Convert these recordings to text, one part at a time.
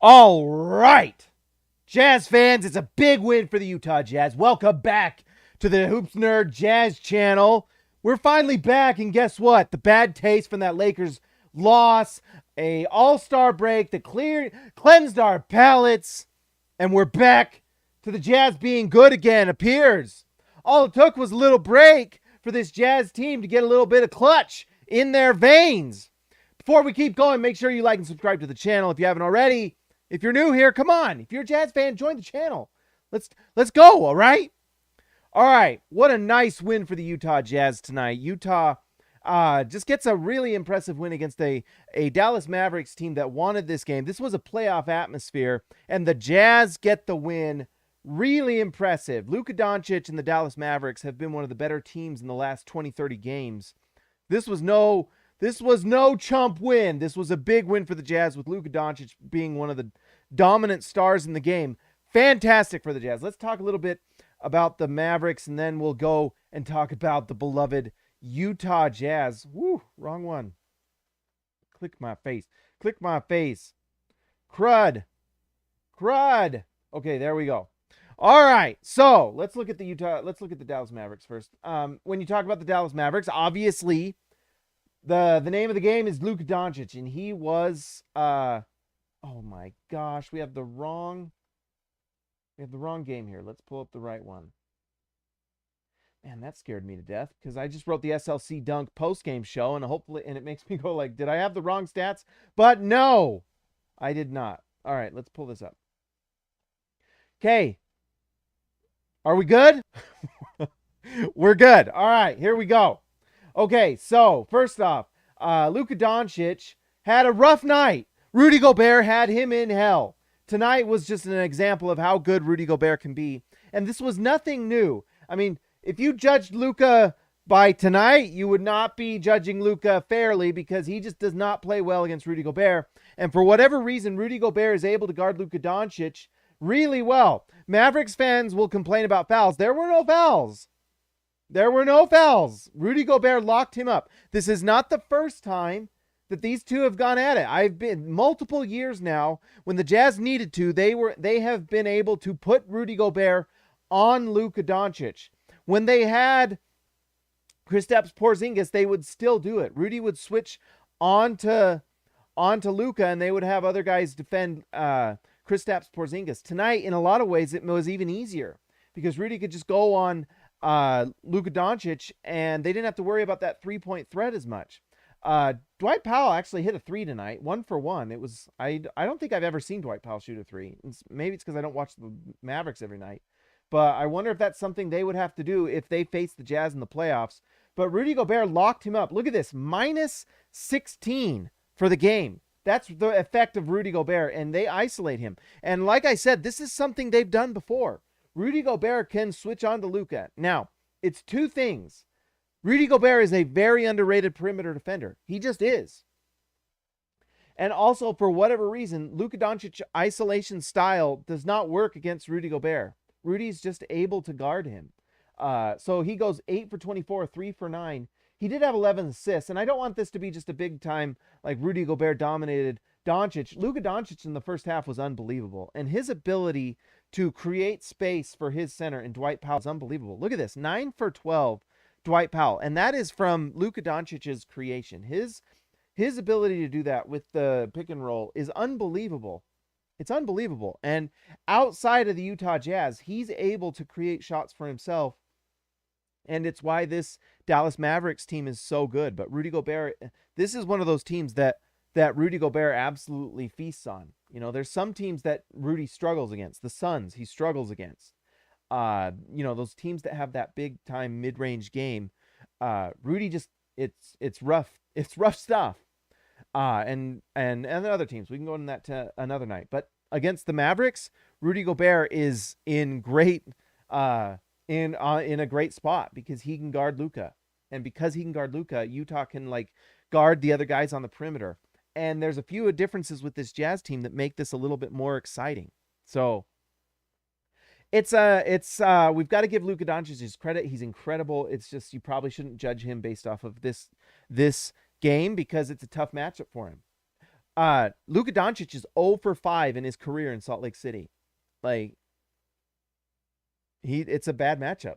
All right, Jazz fans, it's a big win for the Utah Jazz. Welcome back to the Hoops Nerd Jazz channel. We're finally back, and guess what? The bad taste from that Lakers loss, a all-star break that cleansed our palates, and we're back to the Jazz being good again, appears. All it took was a little break for this Jazz team to get a little bit of clutch in their veins. Before we keep going, make sure you like and subscribe to the channel if you haven't already. If you're new here, come on. If you're a Jazz fan, join the channel. Let's go, all right? All right, what a nice win for the Utah Jazz tonight. Utah just gets a really impressive win against a Dallas Mavericks team that wanted this game. This was a playoff atmosphere, and the Jazz get the win. Really impressive. Luka Doncic and the Dallas Mavericks have been one of the better teams in the last 20, 30 games. This was no chump win. This was a big win for the Jazz with Luka Doncic being one of the dominant stars in the game. Fantastic for the Jazz. Let's talk a little bit about the Mavericks, and then we'll go and talk about the beloved Utah Jazz. Woo, wrong one. Click my face. Click my face. Crud. Okay, there we go. All right, so let's look at the Dallas Mavericks first. When you talk about the Dallas Mavericks, obviously the name of the game is Luka Doncic, and he was oh my gosh, we have the wrong game here. Let's pull up the right one. Man, that scared me to death because I just wrote the SLC Dunk post-game show, and it makes me go like, did I have the wrong stats? But no, I did not. All right, let's pull this up. Okay. Are we good? We're good. All right, here we go. Okay, so first off, Luka Doncic had a rough night. Rudy Gobert had him in hell. Tonight was just an example of how good Rudy Gobert can be. And this was nothing new. I mean, if you judged Luka by tonight, you would not be judging Luka fairly because he just does not play well against Rudy Gobert. And for whatever reason, Rudy Gobert is able to guard Luka Doncic really well. Mavericks fans will complain about fouls. There were no fouls. Rudy Gobert locked him up. This is not the first time that these two have gone at it. I've been multiple years now when the Jazz needed to, they have been able to put Rudy Gobert on Luka Doncic. When they had Kristaps Porzingis, they would still do it. Rudy would switch onto Luka, and they would have other guys defend Kristaps Porzingis. Tonight, in a lot of ways, it was even easier because Rudy could just go on Luka Doncic, and they didn't have to worry about that three-point threat as much. Dwight Powell actually hit a three tonight, 1 for 1. It was I don't think I've ever seen Dwight Powell shoot a three. Maybe it's because I don't watch the Mavericks every night, but I wonder if that's something they would have to do if they face the Jazz in the playoffs. But Rudy Gobert locked him up. Look at this, minus 16 for the game. That's the effect of Rudy Gobert, and they isolate him. And like I said, this is something they've done before. Rudy Gobert can switch on to Luka. Now, it's two things. Rudy Gobert is a very underrated perimeter defender. He just is. And also, for whatever reason, Luka Doncic isolation style does not work against Rudy Gobert. Rudy's just able to guard him. So he goes 8 for 24, 3 for 9. He did have 11 assists, and I don't want this to be just a big time, like Rudy Gobert dominated Doncic. Luka Doncic in the first half was unbelievable, and his ability to create space for his center and Dwight Powell is unbelievable. Look at this, 9 for 12, Dwight Powell, and that is from Luka Doncic's creation. His ability to do that with the pick and roll is unbelievable. It's unbelievable. And outside of the Utah Jazz, he's able to create shots for himself. And it's why this Dallas Mavericks team is so good. But Rudy Gobert, this is one of those teams that Rudy Gobert absolutely feasts on. You know, there's some teams that Rudy struggles against. The Suns, he struggles against. Those teams that have that big time mid-range game. Rudy just, it's rough. It's rough stuff. And other teams, we can go into that to another night. But against the Mavericks, Rudy Gobert is in a great spot because he can guard Luka, and because he can guard Luka, Utah can guard the other guys on the perimeter. And there's a few differences with this Jazz team that make this a little bit more exciting. So we've got to give Luka Doncic his credit. He's incredible. It's just you probably shouldn't judge him based off of this game because it's a tough matchup for him. Luka Doncic is 0 for 5 in his career in Salt Lake City. Like, it's a bad matchup.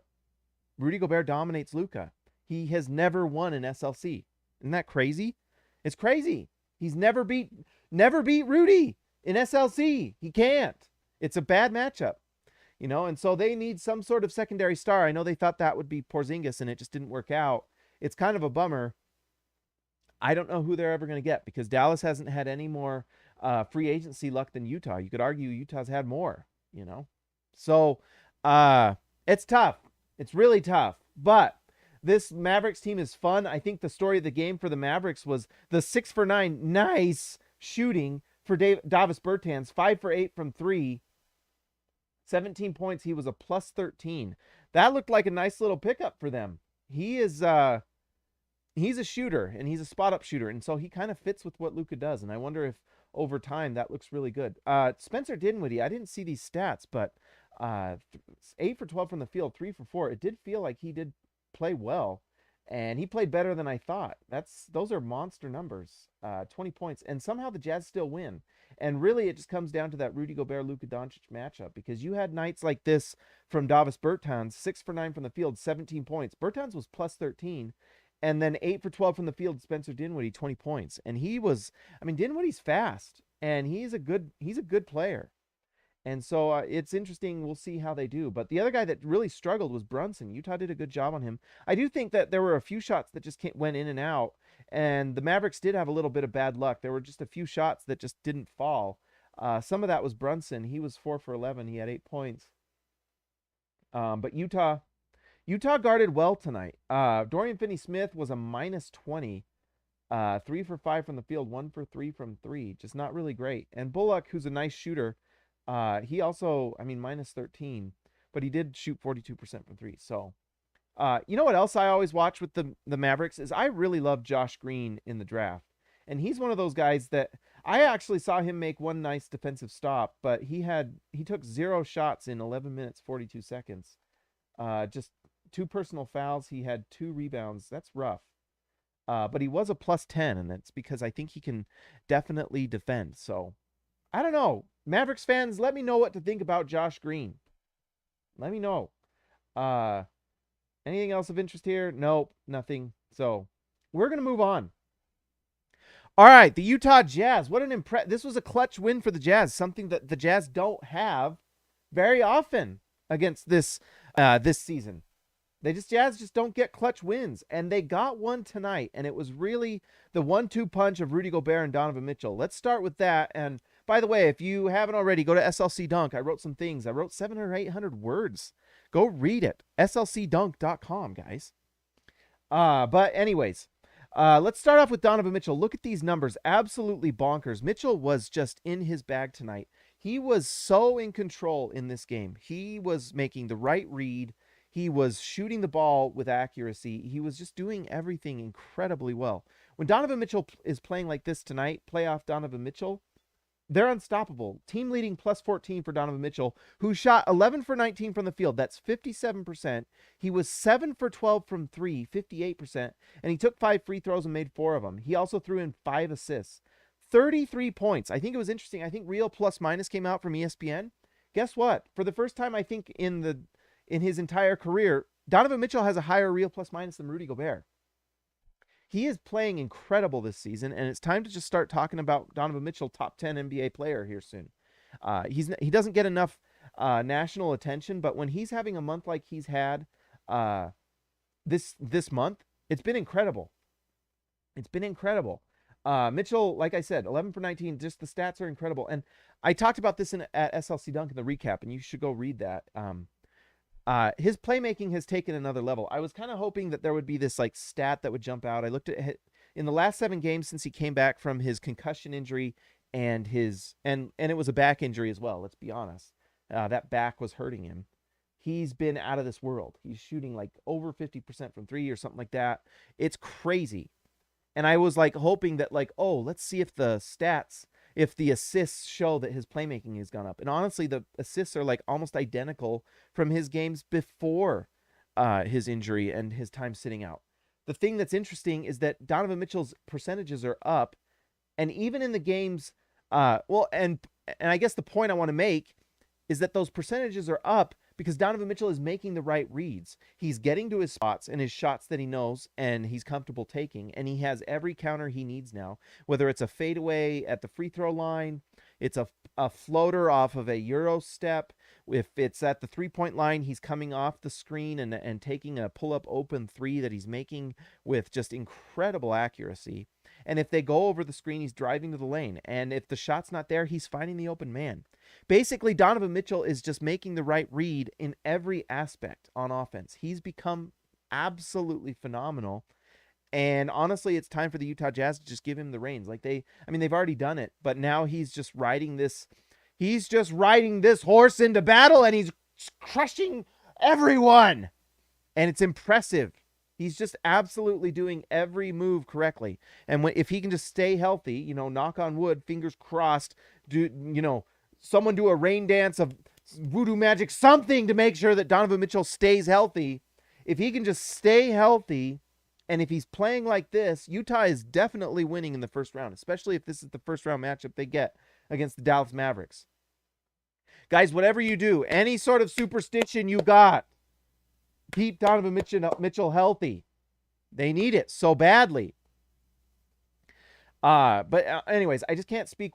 Rudy Gobert dominates Luka. He has never won an SLC. Isn't that crazy? It's crazy. He's never beat Rudy in SLC. He can't. It's a bad matchup. And so they need some sort of secondary star. I know they thought that would be Porzingis, and it just didn't work out. It's kind of a bummer. I don't know who they're ever going to get because Dallas hasn't had any more free agency luck than Utah. You could argue Utah's had more, So it's tough. It's really tough. But this Mavericks team is fun. I think the story of the game for the Mavericks was the 6 for 9 nice shooting for Davis Bertans, 5 for 8 from 3. 17 points. He was a plus 13. That looked like a nice little pickup for them. He's a shooter, and he's a spot-up shooter, and so he kind of fits with what Luka does, and I wonder if over time that looks really good. Spencer Dinwiddie, I didn't see these stats, but 8 for 12 from the field, 3 for 4. It did feel like he did play well, and he played better than I thought. Those are monster numbers, 20 points, and somehow the Jazz still win. And really, it just comes down to that Rudy Gobert, Luka Doncic matchup, because you had nights like this from Davis Bertans, 6 for 9 from the field, 17 points. Bertans was plus 13, and then 8 for 12 from the field, Spencer Dinwiddie, 20 points. And Dinwiddie's fast, and he's a good player. And so it's interesting. We'll see how they do. But the other guy that really struggled was Brunson. Utah did a good job on him. I do think that there were a few shots that just went in and out. And the Mavericks did have a little bit of bad luck. There were just a few shots that just didn't fall. Some of that was Brunson. He was 4 for 11. He had 8 points. But Utah guarded well tonight. Dorian Finney-Smith was a minus 20. 3 for 5 from the field, 1 for 3 from 3. Just not really great. And Bullock, who's a nice shooter, he also, minus 13. But he did shoot 42% from 3. So... you know what else I always watch with the Mavericks is I really love Josh Green in the draft. And he's one of those guys that I actually saw him make one nice defensive stop, but he took 0 shots in 11 minutes, 42 seconds. Just 2 personal fouls. He had 2 rebounds. That's rough. But he was a plus 10, and that's because I think he can definitely defend. So, I don't know. Mavericks fans, let me know what to think about Josh Green. Let me know. Anything else of interest here? Nope, nothing. So we're going to move on. All right, the Utah Jazz. This was a clutch win for the Jazz, something that the Jazz don't have very often against this season. Jazz just don't get clutch wins, and they got one tonight, and it was really the 1-2 punch of Rudy Gobert and Donovan Mitchell. Let's start with that. And by the way, if you haven't already, go to SLC Dunk. I wrote some things. I wrote 700 or 800 words. Go read it. slcdunk.com, guys. But anyways, let's start off with Donovan Mitchell. Look at these numbers. Absolutely bonkers. Mitchell was just in his bag tonight. He was so in control in this game. He was making the right read. He was shooting the ball with accuracy. He was just doing everything incredibly well. When Donovan Mitchell is playing like this tonight, playoff Donovan Mitchell, they're unstoppable. Team leading plus 14 for Donovan Mitchell, who shot 11 for 19 from the field. That's 57%. He was 7 for 12 from 3, 58%. And he took 5 free throws and made 4 of them. He also threw in 5 assists. 33 points. I think it was interesting. I think Real Plus Minus came out from ESPN. Guess what? For the first time, I think in his entire career, Donovan Mitchell has a higher Real Plus Minus than Rudy Gobert. He is playing incredible this season, and it's time to just start talking about Donovan Mitchell, top 10 NBA player here soon. He doesn't get enough national attention, but when he's having a month like he's had this month, it's been incredible. It's been incredible. Mitchell, like I said, 11 for 19, just the stats are incredible. And I talked about this at SLC Dunk in the recap, and you should go read that. His playmaking has taken another level. I was kind of hoping that there would be this like stat that would jump out. I looked at in the last 7 games since he came back from his concussion injury and it was a back injury as well. Let's be honest. That back was hurting him. He's been out of this world. He's shooting like over 50% from 3 or something like that. It's crazy. And I was like hoping that like, oh, let's see if the assists show that his playmaking has gone up. And honestly, the assists are like almost identical from his games before his injury and his time sitting out. The thing that's interesting is that Donovan Mitchell's percentages are up And even in the games, and I guess the point I want to make is that those percentages are up because Donovan Mitchell is making the right reads. He's getting to his spots and his shots that he knows and he's comfortable taking, and he has every counter he needs now, whether it's a fadeaway at the free throw line, it's a floater off of a Euro step. If it's at the three-point line, he's coming off the screen and taking a pull-up open three that he's making with just incredible accuracy. And if they go over the screen, he's driving to the lane. And if the shot's not there, he's finding the open man. Basically, Donovan Mitchell is just making the right read in every aspect on offense. He's become absolutely phenomenal. And honestly, it's time for the Utah Jazz to just give him the reins. They've already done it, but now he's just riding this horse into battle, and he's crushing everyone. And it's impressive. He's just absolutely doing every move correctly. And if he can just stay healthy, knock on wood, fingers crossed, someone do a rain dance of voodoo magic, something to make sure that Donovan Mitchell stays healthy. If he can just stay healthy, and if he's playing like this, Utah is definitely winning in the first round, especially if this is the first round matchup they get against the Dallas Mavericks. Guys, whatever you do, any sort of superstition you got, keep Donovan Mitchell healthy. They need it so badly. But anyways, I just can't speak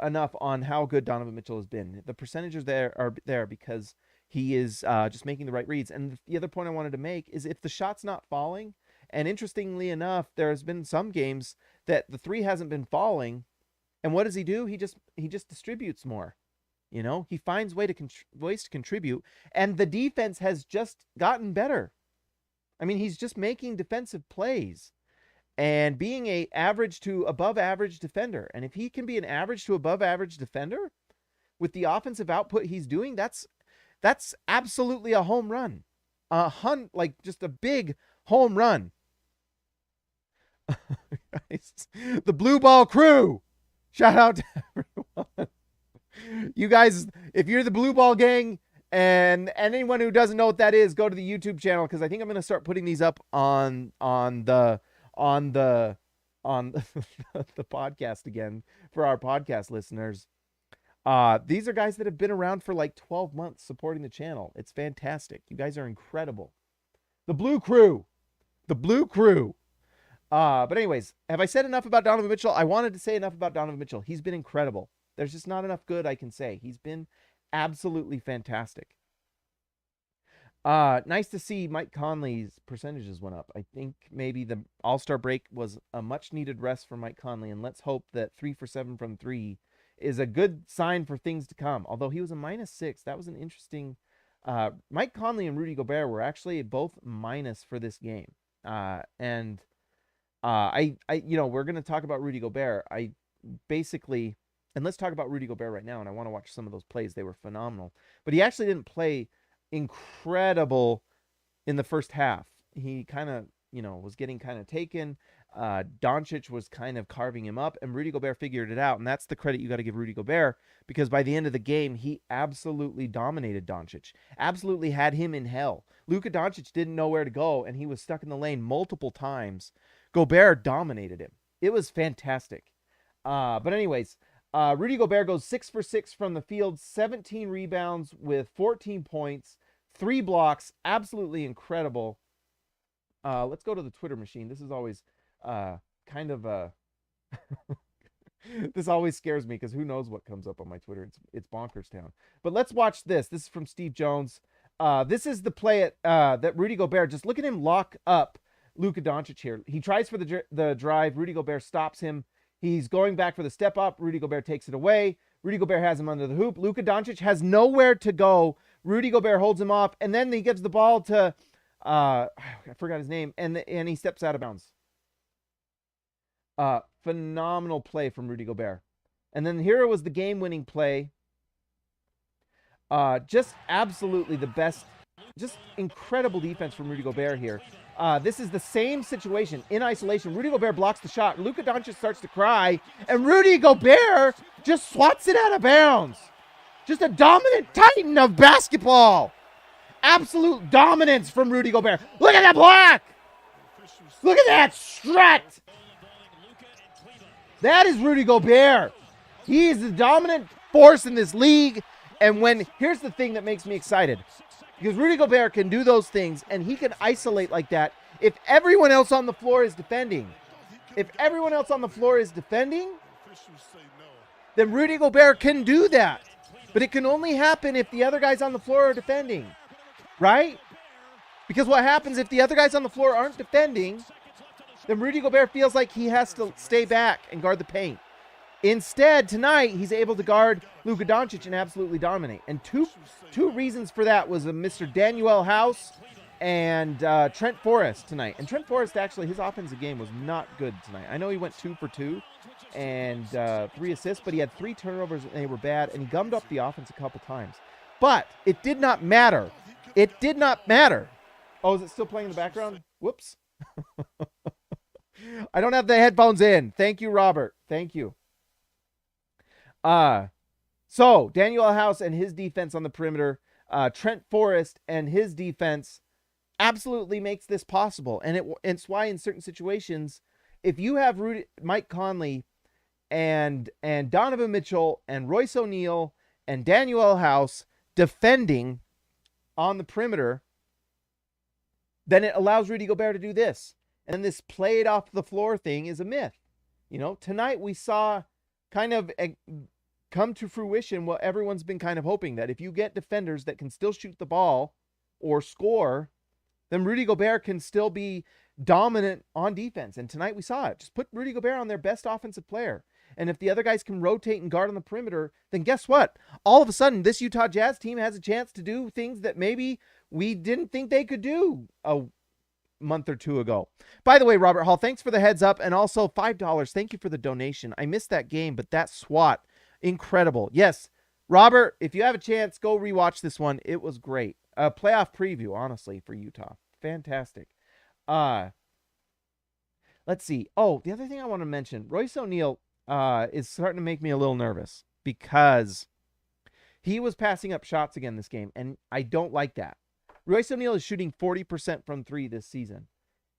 enough on how good Donovan Mitchell has been. The percentages are there because he is just making the right reads. And the other point I wanted to make is if the shot's not falling, and interestingly enough, there has been some games that the three hasn't been falling, and what does he do? He just distributes more. He finds ways to contribute, and the defense has just gotten better. He's just making defensive plays and being a average to above average defender. And if he can be an average to above average defender with the offensive output he's doing, that's absolutely a home run. Just a big home run. Guys, the Blue Ball Crew. Shout out to everyone. You guys, if you're the Blue Ball Gang, and anyone who doesn't know what that is, go to the YouTube channel, because I think I'm going to start putting these up on the podcast again for our podcast listeners. These are guys that have been around for like 12 months supporting the channel. It's fantastic. You guys are incredible. The Blue Crew. But anyways, have I said enough about Donovan Mitchell? I wanted to say enough about Donovan Mitchell. He's been incredible. There's just not enough good I can say. He's been absolutely fantastic. Nice to see Mike Conley's percentages went up. I think maybe the All-Star break was a much-needed rest for Mike Conley, and let's hope that 3 for 7 from 3 is a good sign for things to come. Although he was a -6, that was an interesting. Mike Conley and Rudy Gobert were actually both minus for this game. We're going to talk about Rudy Gobert. And let's talk about Rudy Gobert right now, and I want to watch some of those plays. They were phenomenal. But he actually didn't play incredible in the first half. He kind of, was getting kind of taken. Doncic was kind of carving him up, and Rudy Gobert figured it out. And that's the credit you got to give Rudy Gobert, because by the end of the game, he absolutely dominated Doncic. Absolutely had him in hell. Luka Doncic didn't know where to go, and he was stuck in the lane multiple times. Gobert dominated him. It was fantastic. But anyways, Rudy Gobert goes 6 for 6 from the field, 17 rebounds with 14 points, 3 blocks. Absolutely incredible. Let's go to the Twitter machine. This is always kind of a... This always scares me because who knows what comes up on my Twitter. It's bonkers town. But let's watch this. This is from Steve Jones. This is the play that Rudy Gobert, just look at him lock up Luka Doncic here. He tries for the drive. Rudy Gobert stops him. He's going back for the step up. Rudy Gobert takes it away. Rudy Gobert has him under the hoop. Luka Doncic has nowhere to go. Rudy Gobert holds him off, and then he gives the ball to I forgot his name, and he steps out of bounds. Phenomenal play from Rudy Gobert. And then here was the game-winning play. Just absolutely the best, just incredible defense from Rudy Gobert here. This is the same situation in isolation. Rudy Gobert blocks the shot. Luka Doncic starts to cry, and Rudy Gobert just swats it out of bounds. Just a dominant titan of basketball. Absolute dominance from Rudy Gobert. Look at that block. Look at that strut. That is Rudy Gobert. He is the dominant force in this league. And here's the thing that makes me excited. Because Rudy Gobert can do those things, and he can isolate like that if everyone else on the floor is defending. If everyone else on the floor is defending, then Rudy Gobert can do that. But it can only happen if the other guys on the floor are defending, right? Because what happens if the other guys on the floor aren't defending, then Rudy Gobert feels like he has to stay back and guard the paint. Instead, tonight, he's able to guard Luka Doncic and absolutely dominate. And two reasons for that was Mr. Daniel House and Trent Forrest tonight. And Trent Forrest, actually, his offensive game was not good tonight. I know he went 2 for 2 and 3 assists, but he had 3 turnovers and they were bad, and he gummed up the offense a couple times. But it did not matter. It did not matter. Oh, is it still playing in the background? Whoops. I don't have the headphones in. Thank you, Robert. Thank you. So Daniel House and his defense on the perimeter, Trent Forrest and his defense absolutely makes this possible. And it's why in certain situations, if you have Mike Conley and Donovan Mitchell and Royce O'Neal and Daniel House defending on the perimeter, then it allows Rudy Gobert to do this. And this played off the floor thing is a myth. You know, tonight we saw kind of come to fruition what everyone's been kind of hoping, that if you get defenders that can still shoot the ball or score, then Rudy Gobert can still be dominant on defense. And tonight we saw it. Just put Rudy Gobert on their best offensive player. And if the other guys can rotate and guard on the perimeter, then guess what? All of a sudden, this Utah Jazz team has a chance to do things that maybe we didn't think they could do a month or two ago. By the way, Robert Hall, thanks for the heads up, and also $5. Thank you for the donation. I missed that game, but that SWAT, incredible. Yes, Robert, if you have a chance, go rewatch this one. It was great. A playoff preview, honestly, for Utah. Fantastic. Let's see. Oh, the other thing I want to mention, Royce O'Neal is starting to make me a little nervous because he was passing up shots again this game, and I don't like that. Royce O'Neal is shooting 40% from 3 this season,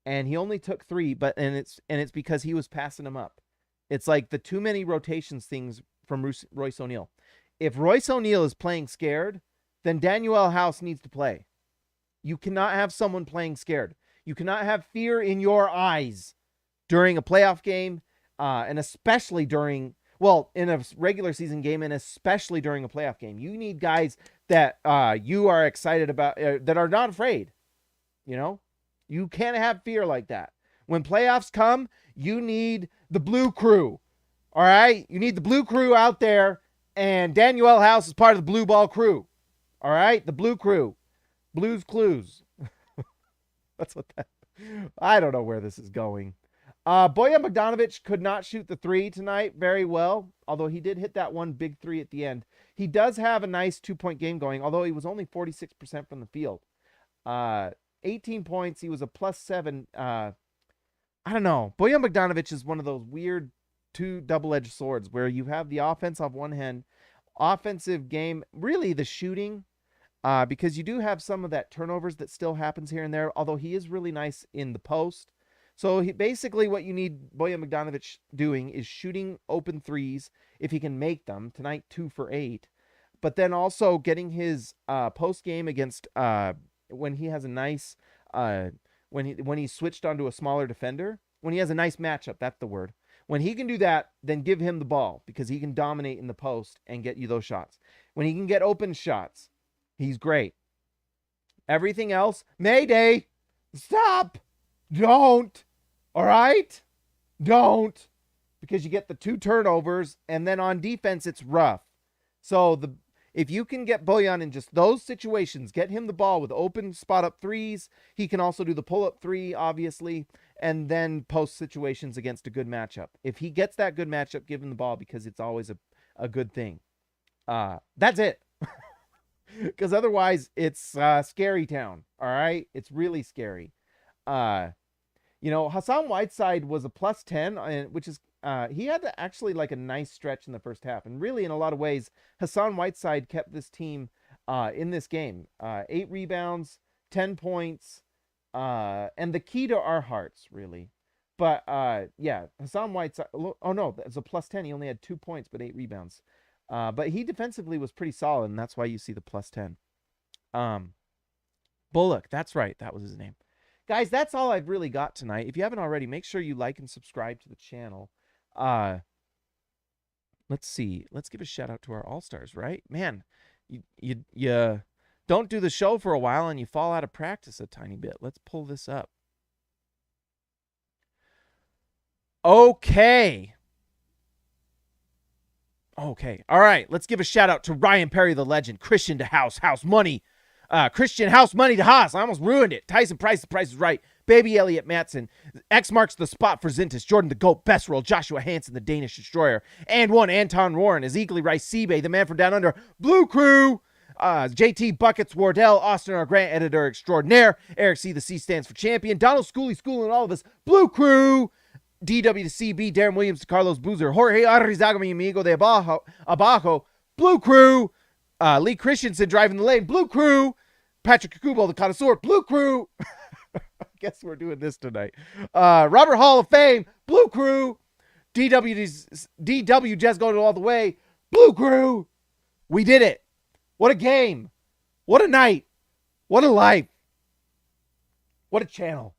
and he only took 3, and it's because he was passing them up. It's like the too many rotations things from Royce O'Neal. If Royce O'Neal is playing scared, then Daniel House needs to play. You cannot have someone playing scared. You cannot have fear in your eyes during a playoff game, and especially during, well, in a regular season game, and especially during a playoff game. You need guys that you are excited about, that are not afraid. You know, you can't have fear like that. When playoffs come, you need the blue crew. All right, you need the blue crew out there, and Daniel House is part of the blue ball crew. All right, the blue crew, Blues Clues. That's what that. I don't know where this is going. Bojan Bogdanovic could not shoot the 3 tonight very well, although he did hit that one big 3 at the end. He does have a nice 2-point game going, although he was only 46% from the field. 18 points. He was a +7. I don't know. Bojan Bogdanovic is one of those weird 2 double-edged swords where you have the offense on one hand, offensive game, really the shooting, because you do have some of that turnovers that still happens here and there, although he is really nice in the post. So basically what you need Bojan Bogdanovic doing is shooting open 3s if he can make them. Tonight, 2 for 8. But then also getting his post game against when he has a nice when he switched onto a smaller defender, when he has a nice matchup, that's the word. When he can do that, then give him the ball because he can dominate in the post and get you those shots. When he can get open shots, he's great. Everything else, Mayday, stop. Don't. All right? Don't. Because you get the 2 turnovers, and then on defense, it's rough. So if you can get Bojan in just those situations, get him the ball with open spot-up 3s. He can also do the pull-up 3, obviously, and then post situations against a good matchup. If he gets that good matchup, give him the ball because it's always a good thing. That's it. Because otherwise, it's scary town. All right? It's really scary. You know, Hassan Whiteside was a +10, which is, he had actually like a nice stretch in the first half. And really, in a lot of ways, Hassan Whiteside kept this team in this game. 8 rebounds, 10 points, and the key to our hearts, really, But yeah, Hassan Whiteside. Oh no, it's a +10. He only had 2 points but 8 rebounds. But he defensively was pretty solid, and that's why you see the +10. Bullock, that's right, that was his name. Guys, that's all I've really got tonight. If you haven't already, make sure you like and subscribe to the channel. Let's see. Let's give a shout out to our all-stars, right? Man, you don't do the show for a while and you fall out of practice a tiny bit. Let's pull this up. Okay. All right. Let's give a shout out to Ryan Perry, the legend. Christian to House Money. Christian House Money to Haas. I almost ruined it. Tyson Price, the price is right. Baby Elliott Matson. X marks the spot for Zintis. Jordan the GOAT. Best roll. Joshua Hansen, the Danish destroyer. And one, Anton Warren. Ezekiel Rice Seabay, the man from down under. Blue Crew. JT Buckets, Wardell, Austin, our Grant editor extraordinaire. Eric C, the C stands for champion. Donald Schooley schooling all of us. Blue Crew. DW to CB, Darren Williams to Carlos Boozer. Jorge Arrizaga, mi amigo de abajo. Blue Crew. Lee Christensen driving the lane. Blue Crew. Patrick Kubo, the connoisseur. Blue Crew. I guess we're doing this tonight. Robert Hall of Fame. Blue Crew. DW just going all the way. Blue Crew. We did it. What a game. What a night. What a life. What a channel.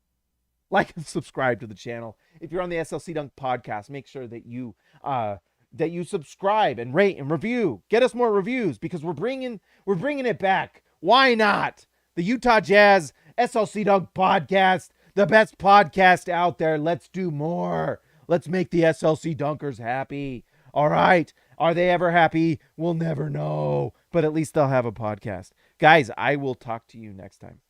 Like and subscribe to the channel. If you're on the SLC Dunk podcast, make sure that you subscribe and rate and review. Get us more reviews because we're bringing it back. Why not? The Utah Jazz SLC Dunk podcast, the best podcast out there. Let's do more. Let's make the SLC Dunkers happy. All right. Are they ever happy? We'll never know. But at least they'll have a podcast. Guys, I will talk to you next time.